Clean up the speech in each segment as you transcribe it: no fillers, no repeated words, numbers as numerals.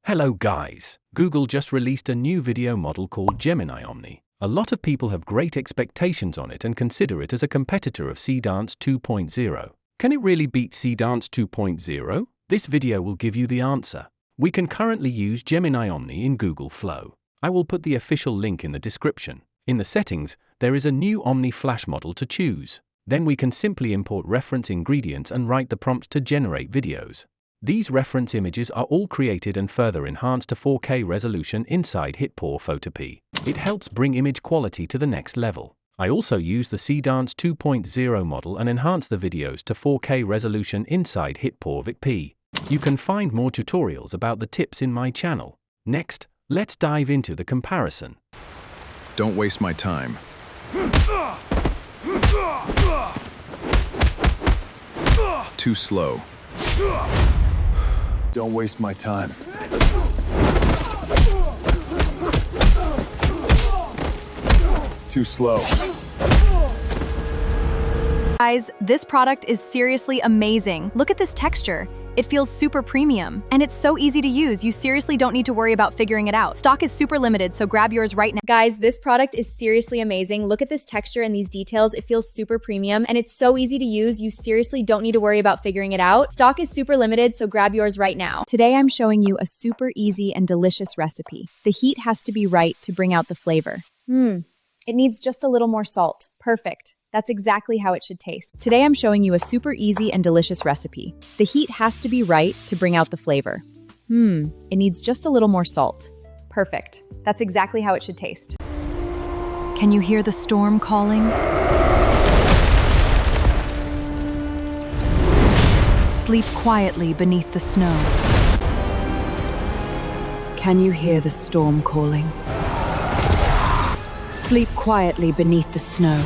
Hello guys, Google just released a new video model called Gemini Omni. A lot of people have great expectations on it and consider it as a competitor of Seedance 2.0. Can it really beat Seedance 2.0? This video will give you the answer. We can currently use Gemini Omni in Google Flow. I will put the official link in the description. In the settings, there is a new Omni Flash model to choose. Then we can simply import reference ingredients and write the prompt to generate videos. These reference images are all created and further enhanced to 4K resolution inside HitPaw FotorPea. It helps bring image quality to the next level. I also use the Seedance 2.0 model and enhance the videos to 4K resolution inside HitPaw VikPea. You can find more tutorials about the tips in my channel. Next, let's dive into the comparison. Don't waste my time. Too slow. Don't waste my time. Too slow. Guys, this product is seriously amazing. Look at this texture. It feels super premium, and it's so easy to use. You seriously don't need to worry about figuring it out. Stock is super limited, so grab yours right now. Guys, this product is seriously amazing. Look at this texture and these details. It feels super premium, and it's so easy to use. You seriously don't need to worry about figuring it out. Stock is super limited, so grab yours right now. Today I'm showing you a super easy and delicious recipe. The heat has to be right to bring out the flavor. It needs just a little more salt. Perfect. That's exactly how it should taste. Today I'm showing you a super easy and delicious recipe. The heat has to be right to bring out the flavor. It needs just a little more salt. Perfect. That's exactly how it should taste. Can you hear the storm calling? Sleep quietly beneath the snow. Can you hear the storm calling? Sleep quietly beneath the snow.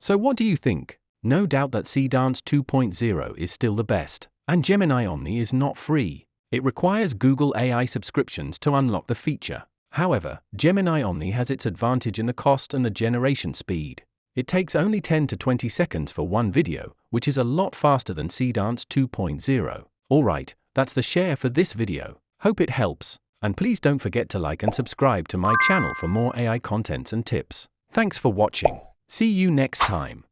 So what do you think? No doubt that Seedance 2.0 is still the best, and Gemini Omni is not free. It requires Google AI subscriptions to unlock the feature. However, Gemini Omni has its advantage in the cost and the generation speed. It takes only 10 to 20 seconds for one video, which is a lot faster than Seedance 2.0. Alright, that's the share for this video. Hope it helps, and please don't forget to like and subscribe to my channel for more AI contents and tips. Thanks for watching. See you next time.